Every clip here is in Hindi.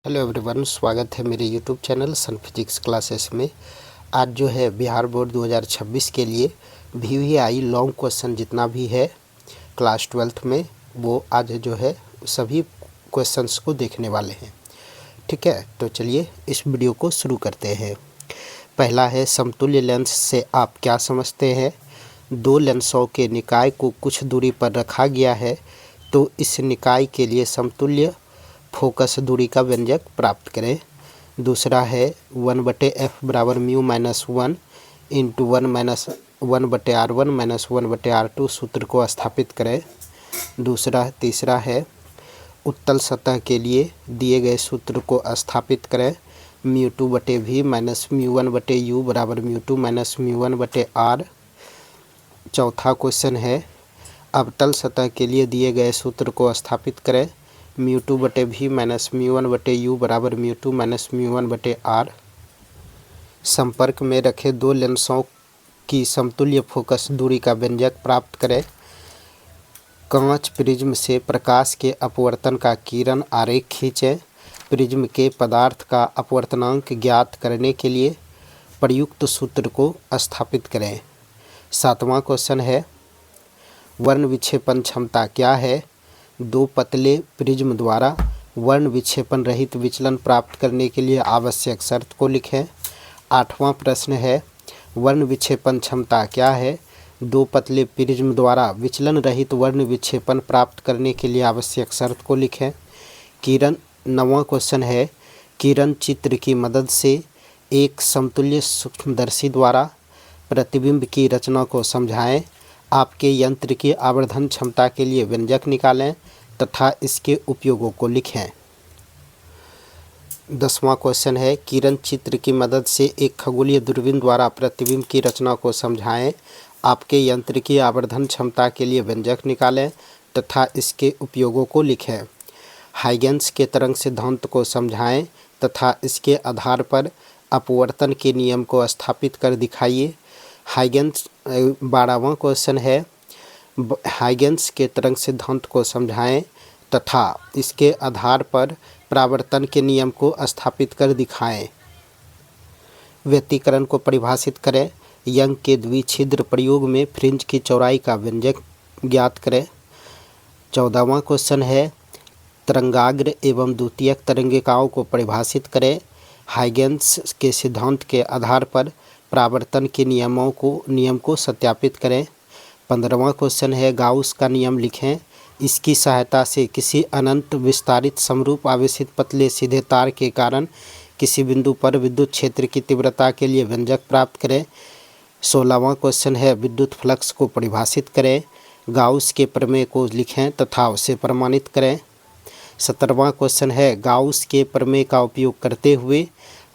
हेलो एवरीवन, स्वागत है मेरे यूट्यूब चैनल सन फिजिक्स क्लासेस में। आज जो है बिहार बोर्ड 2026 के लिए VVI लॉन्ग क्वेश्चन जितना भी है क्लास 12th में, वो आज जो है सभी क्वेश्चंस को देखने वाले हैं। ठीक है, तो चलिए इस वीडियो को शुरू करते हैं। पहला है, समतुल्य लेंस से आप क्या समझते हैं? दो लेंसों के निकाय को कुछ दूरी पर रखा गया है, तो इस निकाय के लिए समतुल्य फोकस दूरी का व्यंजक प्राप्त करें। दूसरा है, 1/f बराबर mu minus 1 into 1/r1 minus 1/r2 सूत्र को स्थापित करें। तीसरा है, उत्तल सतह के लिए दिए गए सूत्र को स्थापित करें। μ2/v माइनस μ1/u बराबर μ2 माइनस μ1/r। चौथा क्वेश्चन है, अवतल सतह के लिए दिए गए सूत्र को स्थापित करें। μ2/v माइनस μ1/u बराबर μ2 माइनस μ1/r। संपर्क में रखे दो लेंसों की समतुल्य फोकस दूरी का व्यंजक प्राप्त करें। कांच प्रिज्म से प्रकाश के अपवर्तन का किरण आरेख खींचें। प्रिज्म के पदार्थ का अपवर्तनांक ज्ञात करने के लिए प्रयुक्त सूत्र को स्थापित करें। सातवां क्वेश्चन है, वर्ण विक्षेपण क्षमता क्या है? दो पतले प्रिज्म द्वारा वर्ण विक्षेपण रहित विचलन प्राप्त करने के लिए आवश्यक शर्त को लिखें। आठवां प्रश्न है, वर्ण विक्षेपण क्षमता क्या है? दो पतले प्रिज्म द्वारा विचलन रहित वर्ण विक्षेपण प्राप्त करने के लिए आवश्यक शर्त को लिखें। नौवां क्वेश्चन है, किरण चित्र की मदद से एक समतुल्य सूक्ष्मदर्शी द्वारा प्रतिबिंब की रचना को समझाएं। आपके यंत्र की आवर्धन क्षमता के लिए व्यंजक निकालें तथा इसके उपयोगों को लिखें। 10वां क्वेश्चन है, किरण चित्र की मदद से एक खगोलीय दूरबीन द्वारा प्रतिबिंब की रचना को समझाएं। आपके यंत्र की आवर्धन क्षमता के लिए व्यंजक निकालें तथा इसके उपयोगों को लिखें। हाइगेंस के तरंग सिद्धांत को समझाएं तथा इसके आधार पर अपवर्तन के नियम को स्थापित कर दिखाइए। 12वां क्वेश्चन है, हाइगेंस के तरंग सिद्धांत को समझाएं तथा इसके आधार पर परावर्तन के नियम को स्थापित कर दिखाएं। व्यतिकरण को परिभाषित करें। यंग के द्विछिद्र प्रयोग में फ्रिंज की चौड़ाई का व्यंजक ज्ञात करें। 14वां क्वेश्चन है, तरंगाग्र एवं द्वितीयक तरंगिकाओं को परिभाषित करें। हाइगेंस के सिद्धांत के आधार पर परावर्तन के नियम को सत्यापित करें। 15वां क्वेश्चन है, गाउस का नियम लिखें। इसकी सहायता से किसी अनंत विस्तारित समरूप आवेशित पतले सीधे तार के कारण किसी बिंदु पर विद्युत क्षेत्र की तीव्रता के लिए व्यंजक प्राप्त करें। 16वां क्वेश्चन है, विद्युत फ्लक्स को परिभाषित करें। गाउस के प्रमेय को लिखें तथा उसे प्रमाणित करें। 17वां क्वेश्चन है, गाउस के प्रमेय का उपयोग करते हुए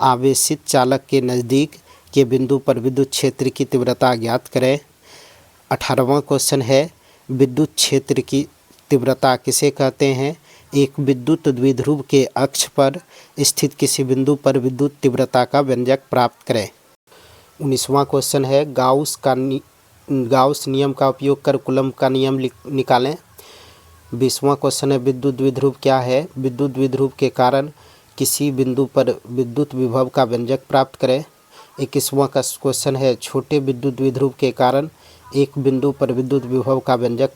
आवेशित चालक के नज़दीक के बिंदु पर विद्युत क्षेत्र की तीव्रता ज्ञात करें। 18वां क्वेश्चन है, विद्युत क्षेत्र की तीव्रता किसे कहते हैं? एक विद्युत द्विध्रुव के अक्ष पर स्थित किसी बिंदु पर विद्युत तीव्रता का व्यंजक प्राप्त करें। 19वां क्वेश्चन है, गाउस नियम का उपयोग कर कूलम्ब का नियम निकालें। 20वां क्वेश्चन है, विद्युत द्विध्रुव क्या है? विद्युत द्विध्रुव के कारण किसी बिंदु पर विद्युत विभव का व्यंजक प्राप्त करें। 21वां का क्वेश्चन है, छोटे विद्युत द्विध्रुव के कारण एक बिंदु पर विद्युत विभव का व्यंजक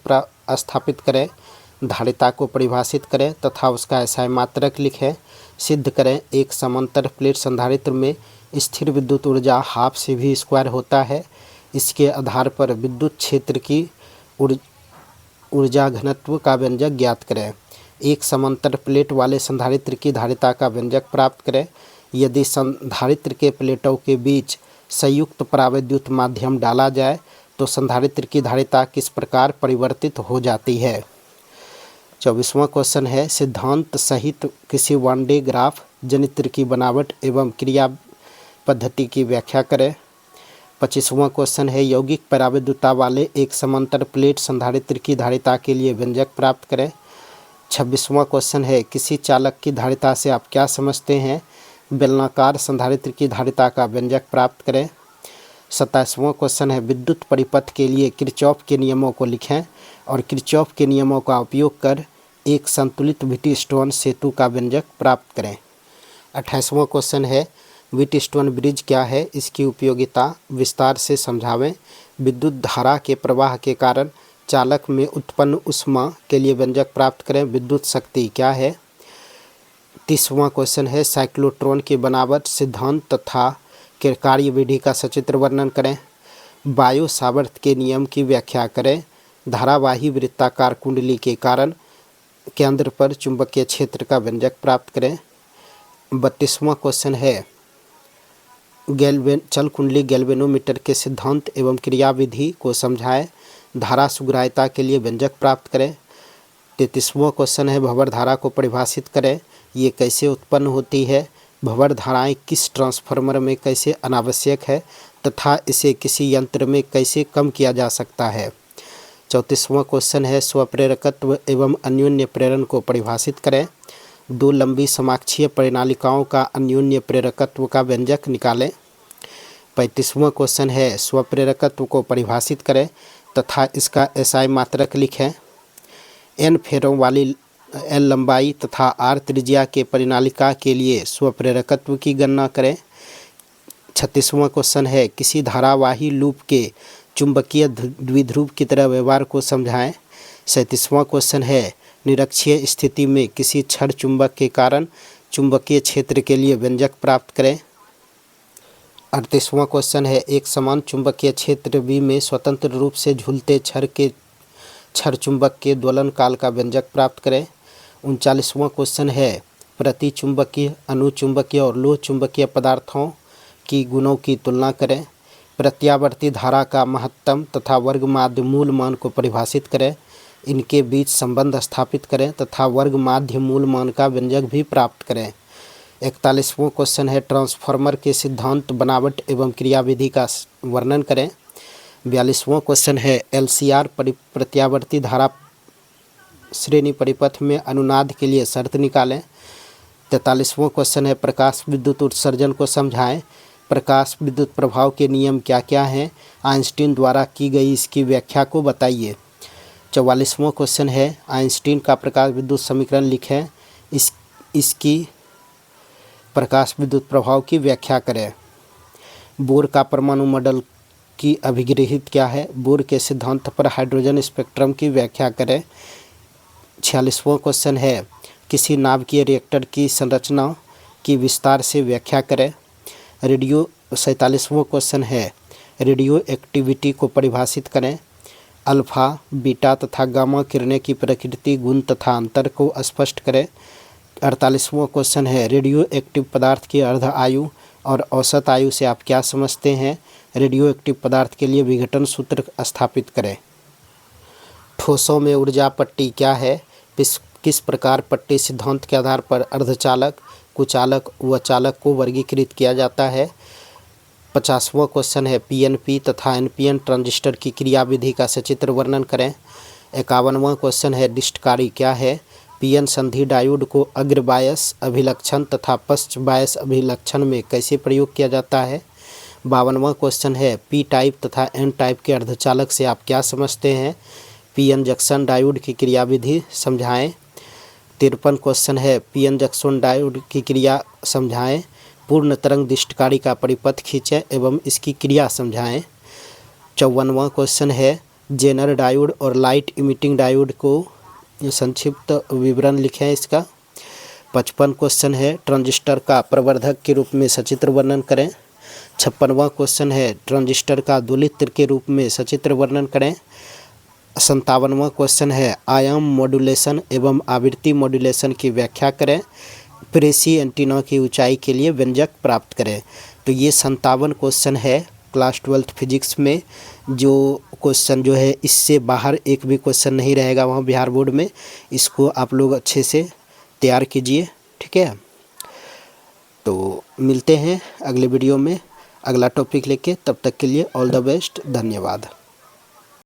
स्थापित करें। धारिता को परिभाषित करें तथा उसका SI मात्रक लिखें। सिद्ध करें, एक समांतर प्लेट संधारित्र में स्थिर विद्युत ऊर्जा हाफ CV² होता है। इसके आधार पर विद्युत क्षेत्र की ऊर्जा घनत्व का व्यंजक ज्ञात करें। एक समांतर प्लेट वाले संधारित्र की धारिता का व्यंजक प्राप्त करें। यदि संधारित्र के प्लेटों के बीच संयुक्त परावैद्युत माध्यम डाला जाए तो संधारित्र की धारिता किस प्रकार परिवर्तित हो जाती है? 24वां क्वेश्चन है, सिद्धांत सहित किसी वान डे ग्राफ जनित्र की बनावट एवं क्रिया पद्धति की व्याख्या करें। 25वां क्वेश्चन है, यौगिक परावैद्युता वाले एक समांतर प्लेट संधारित्र की धारिता के लिए व्यंजक प्राप्त करें। 26वां क्वेश्चन है, किसी चालक की धारिता से आप क्या समझते हैं? बेलनाकार संधारित्र की धारिता का व्यंजक प्राप्त करें। 27वां क्वेश्चन है, विद्युत परिपथ के लिए किरचॉफ के नियमों को लिखें और किरचॉफ के नियमों का उपयोग कर एक संतुलित व्हीटस्टोन सेतु का व्यंजक प्राप्त करें। 28वां क्वेश्चन है व्हीटस्टोन ब्रिज क्या है, इसकी उपयोगिता विस्तार से समझावें। विद्युत धारा के प्रवाह के कारण चालक में उत्पन्न ऊष्मा के लिए व्यंजक प्राप्त करें। विद्युत शक्ति क्या है। 30वां क्वेश्चन है साइक्लोट्रॉन की बनावट, सिद्धांत तथा के कार्यविधि का सचित्र वर्णन करें। बायो सावर्त के नियम की व्याख्या करें। धारावाही वृत्ताकार कुंडली के कारण केंद्र पर चुंबकीय क्षेत्र का व्यंजक प्राप्त करें। 32वां क्वेश्चन है चल कुंडली गैल्वेनोमीटर के सिद्धांत एवं क्रियाविधि को समझाएं। धारा सुग्राह्यता के लिए व्यंजक प्राप्त करें। 33वां क्वेश्चन है भंवर धारा को परिभाषित करें, ये कैसे उत्पन्न होती है, भंवर धाराएं किस ट्रांसफार्मर में कैसे अनावश्यक है तथा इसे किसी यंत्र में कैसे कम किया जा सकता है। 34वां क्वेश्चन है स्वप्रेरकत्व एवं अन्योन्य प्रेरण को परिभाषित करें। 2 लंबी समाक्षीय परिनालिकाओं का अन्योन्य प्रेरकत्व का व्यंजक निकालें। 35वां क्वेश्चन है स्वप्रेरकत्व को परिभाषित करें तथा इसका एसआई मात्रक लिखें। एन फेरों वाली एल लंबाई तथा आर त्रिज्या के परिनालिका के लिए स्वप्रेरकत्व की गणना करें। 36वां क्वेश्चन है किसी धारावाही लूप के चुंबकीय द्विध्रुव की तरह व्यवहार को समझाएं। 37वां क्वेश्चन है निरक्षीय स्थिति में किसी क्षण चुंबक के कारण चुंबकीय क्षेत्र के लिए व्यंजक प्राप्त करें। 38वां क्वेश्चन है एक समान चुंबकीय क्षेत्र V में स्वतंत्र रूप से झूलते क्षण चुंबक के दोलन काल का व्यंजक प्राप्त करें। 39वां क्वेश्चन है प्रति चुंबकीय, अनुचुंबकीय और लोह चुंबकीय पदार्थों की गुणों की तुलना करें। प्रत्यावर्ती धारा का महत्तम तथा वर्ग माध्य मूल मान को परिभाषित करें, इनके बीच संबंध स्थापित करें तथा वर्ग माध्य मूल मान का व्यंजक भी प्राप्त करें। 41वां क्वेश्चन है ट्रांसफार्मर के सिद्धांत, बनावट एवं क्रियाविधि का वर्णन करें। 42वां क्वेश्चन है LCR प्रत्यावर्ती धारा श्रेणी परिपथ में अनुनाद के लिए शर्त निकालें। 43वां क्वेश्चन है प्रकाश विद्युत उत्सर्जन को समझाएं। प्रकाश विद्युत प्रभाव के नियम क्या क्या हैं, आइंस्टीन द्वारा की गई इसकी व्याख्या को बताइए। 44वां क्वेश्चन है आइंस्टीन का प्रकाश विद्युत समीकरण लिखें, इसकी प्रकाश विद्युत प्रभाव की व्याख्या करें। बोर का परमाणु मॉडल की अभिगृहित क्या है, बोर के सिद्धांत पर हाइड्रोजन स्पेक्ट्रम की व्याख्या करें। 46वां क्वेश्चन है किसी नाभिकीय रिएक्टर की संरचना की विस्तार से व्याख्या करें। 47वां क्वेश्चन है रेडियो एक्टिविटी को परिभाषित करें। अल्फा, बीटा तथा गामा किरणें की प्रकृति, गुण तथा अंतर को स्पष्ट करें। 48वां क्वेश्चन है रेडियो एक्टिव पदार्थ की अर्ध आयु और औसत आयु से आप क्या समझते हैं। रेडियो एक्टिव पदार्थ के लिए विघटन सूत्र स्थापित करें। ठोसों में ऊर्जा पट्टी क्या है, किस प्रकार पट्टी सिद्धांत के आधार पर अर्धचालक, कुचालक व चालक को वर्गीकृत किया जाता है। 50वां क्वेश्चन है PNP तथा NPN ट्रांजिस्टर की क्रियाविधि का सचित्र वर्णन करें। 51वां क्वेश्चन है डिस्टकारी क्या है, PN संधि डायोड को अग्र बायस अभिलक्षण तथा पश्च बायस अभिलक्षण में कैसे प्रयोग किया जाता है। 52वां क्वेश्चन है P टाइप तथा N टाइप के अर्धचालक से आप क्या समझते हैं। PN जंक्शन डायोड की क्रियाविधि समझाएं। 53 क्वेश्चन है PN जंक्शन डायोड की क्रिया समझाएं। पूर्ण तरंग दिष्टकारी का परिपथ खींचें एवं इसकी क्रिया समझाएं। 54वां क्वेश्चन है जेनर डायोड और लाइट इमिटिंग डायोड को संक्षिप्त विवरण लिखें इसका। 55 क्वेश्चन है ट्रांजिस्टर का प्रवर्धक के रूप में सचित्र वर्णन करें। 56वां क्वेश्चन है ट्रांजिस्टर का दोलित्र के रूप में सचित्र वर्णन करें। 57वां क्वेश्चन है आयाम मॉड्यूलेशन एवं आवृत्ति मॉड्यूलेशन की व्याख्या करें। प्रेसी एंटीना की ऊंचाई के लिए व्यंजक प्राप्त करें। तो ये 57 क्वेश्चन है क्लास 12th फिजिक्स में। जो क्वेश्चन जो है इससे बाहर एक भी क्वेश्चन नहीं रहेगा वहाँ बिहार बोर्ड में, इसको आप लोग अच्छे से तैयार कीजिए, ठीक है। तो मिलते हैं अगले वीडियो में अगला टॉपिक लेके, तब तक के लिए ऑल द बेस्ट, धन्यवाद।